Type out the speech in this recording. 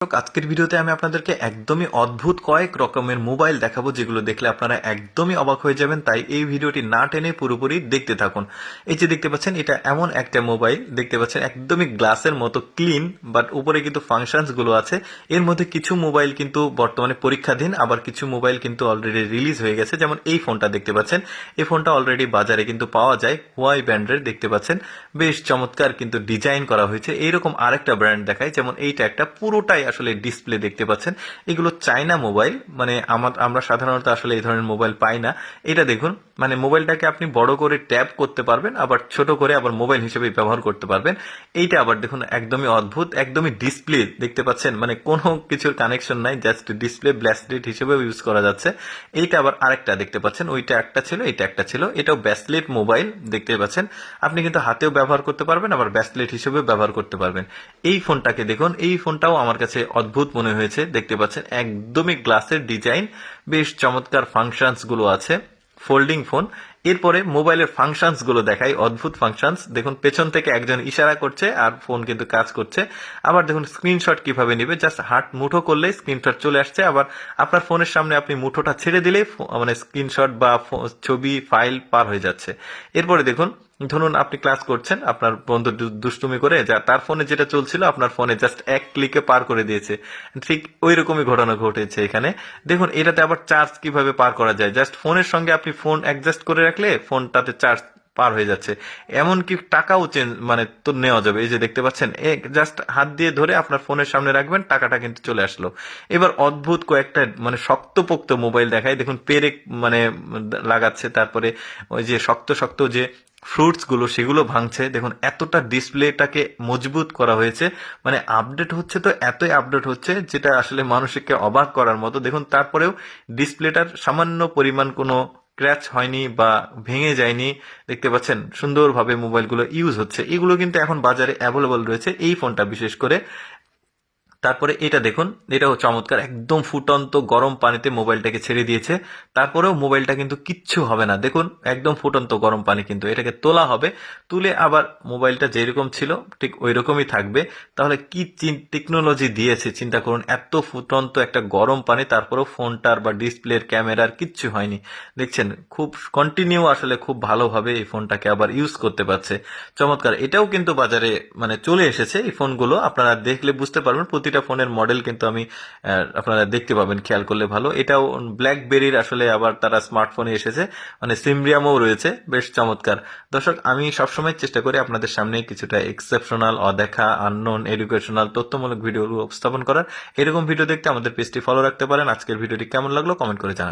আজকের ভিডিওতে আমি আপনাদেরকে একদমই অদ্ভুত কয়েক রকমের মোবাইল দেখাবো, যেগুলো দেখলে আপনারা একদমই অবাক হয়ে যাবেন। তাই এই ভিডিওটি না টেনে পুরোপুরি দেখতে থাকুন। এই যে দেখতে পাচ্ছেন, এটা এমন একটা মোবাইল দেখতে পাচ্ছেন, একদমই গ্লাসের মতো ক্লিন, বাট উপরে কিন্তু ফাংশনস গুলো আছে। এর মধ্যে কিছু মোবাইল কিন্তু বর্তমানে পরীক্ষাধীন, আবার কিছু মোবাইল কিন্তু অলরেডি রিলিজ হয়ে গেছে। যেমন এই ফোনটা দেখতে পাচ্ছেন, এই ফোনটা অলরেডি বাজারে কিন্তু পাওয়া যায়, হুয়াই ব্র্যান্ডের। দেখতে পাচ্ছেন বেশ চমৎকার কিন্তু ডিজাইন করা হয়েছে। এইরকম আরেকটা ব্র্যান্ড দেখায়, যেমন এইটা একটা পুরোটাই আসলে ডিসপ্লে দেখতে পাচ্ছেন। এগুলো চায়না মোবাইল, মানে আমরা সাধারণত আসলে এই ধরনের মোবাইল পাই না। এটা দেখুন, মানে মোবাইলটাকে আপনি বড় করে ট্যাপ করতে পারবেন, আবার ছোট করে আবার মোবাইল হিসেবে ব্যবহার করতে পারবেন। এইটা আবার দেখুন একদমই অদ্ভুত, একদমই ডিসপ্লে দেখতে পাচ্ছেন, মানে কোনো কিছুর কানেকশন নাই, জাস্ট ডিসপ্লে ব্যাসলেট হিসেবে ইউজ করা যাচ্ছে। এইটা আবার আরেকটা দেখতে পাচ্ছেন, ওইটা একটা ছিল, এটা একটা ছিল। এটাও ব্যাসলেট মোবাইল দেখতে পাচ্ছেন। আপনি কিন্তু হাতেও ব্যবহার করতে পারবেন, আবার ব্যাসলেট হিসেবেও ব্যবহার করতে পারবেন। এই ফোনটাকে দেখুন, এই ফোনটাও আমার কাছে অদ্ভুত মনে হয়েছে। দেখতে পাচ্ছেন একদমই গ্লাসের ডিজাইন, বেশ চমৎকার ফাংশনস গুলো আছে, ফোল্ডিং ফোন। এরপরে মোবাইলের ফাংশনস গুলো দেখাই, অদ্ভুত ফাংশনস। দেখুন পেছন থেকে একজন ইশারা করছে আর ফোন কিন্তু কাজ করছে। আবার দেখুন স্ক্রিনশট কিভাবে নিবে, জাস্ট হাত মুঠো করলেই স্ক্রিনশট চলে আসছে। আবার আপনার ফোনের সামনে আপনি মুঠোটা ছেড়ে দিলেই মানে স্ক্রিনশট বা ছবি ফাইল পার হয়ে যাচ্ছে। এরপরে দেখুন, ধরুন আপনি ক্লাস করছেন, আপনার বন্ধু দুষ্টুমি করে যা তার ফোনে যেটা চলছিল আপনার ফোনে জাস্ট এক ক্লিকে পার করে দিয়েছে। ঠিক ওই রকমই ঘটনা ঘটেছে এখানে। দেখুন এটাতে আবার চার্জ কিভাবে পার করা যায়, জাস্ট ফোনের সঙ্গে আপনি ফোন অ্যাডজাস্ট করে রাখলে ফোনটাতে চার্জ পার হয়ে যাচ্ছে। এমনকি টাকাও মানে তো নেওয়া যাবে। এই যে দেখতে পাচ্ছেন, জাস্ট হাত দিয়ে ধরে আপনার ফোনের সামনে রাখবেন, টাকাটা কিন্তু চলে আসলো। এবার অদ্ভুত কয়েকটা মানে শক্তপোক্ত মোবাইল দেখায়। দেখুন পেরেক মানে লাগাচ্ছে, তারপরে ওই যে শক্ত শক্ত যে ফ্রুটস গুলো সেগুলো ভাঙছে। দেখুন এতটা ডিসপ্লেটাকে মজবুত করা হয়েছে, মানে আপডেট হচ্ছে তো এতই আপডেট হচ্ছে যেটা আসলে মানুষকে অবাক করার মতো। দেখুন তারপরেও ডিসপ্লেটার সামান্য পরিমাণ কোনো ক্র্যাচ হয়নি বা ভেঙে যায়নি। দেখতে পাচ্ছেন সুন্দরভাবে মোবাইলগুলো ইউজ হচ্ছে। এগুলো কিন্তু এখন বাজারে অ্যাভেলেবল রয়েছে, এই ফোনটা বিশেষ করে। তারপরে এটা দেখুন, এটাও চমৎকার, একদম ফুটন্ত গরম পানিতে মোবাইলটাকে ছেড়ে দিয়েছে। তারপরেও মোবাইলটা কিন্তু কিচ্ছু হবে না। দেখুন একদম ফুটন্ত গরম পানি, কিন্তু এটাকে তোলা হবে, তুলে আবার মোবাইলটা যেরকম ছিল ঠিক ওই রকমই থাকবে। তাহলে কি টেকনোলজি দিয়েছে চিন্তা করুন, এত ফুটন্ত একটা গরম পানি, তারপরেও ফোনটার বা ডিসপ্লের ক্যামেরার কিচ্ছু হয়নি। দেখছেন খুব কন্টিনিউ, আসলে খুব ভালোভাবে এই ফোনটাকে আবার ইউজ করতে পারছে। চমৎকার। এটাও কিন্তু বাজারে মানে চলে এসেছে এই ফোনগুলো, আপনারা দেখলে বুঝতে পারবেন। প্রতিটা ফোনের মডেল কিন্তু আমি আপনারা দেখতে পাবেন খেয়াল করলে ভালো। এটাও ব্ল্যাকবেরির আসলে আবার তারা স্মার্টফোনে এসেছে, মানে সিমরিয়ামও রয়েছে, বেশ চমৎকার। দর্শক আমি সবসময় চেষ্টা করি আপনাদের সামনে কিছুটা এক্সেপশনাল, অদেখা, আননোন, এডুকেশনাল, তথ্যমূলক ভিডিও উপস্থাপন করার। এরকম ভিডিও দেখতে আমাদের পেজটি ফলো রাখতে পারেন। আজকের ভিডিওটি কেমন লাগলো কমেন্ট করে জানাবেন।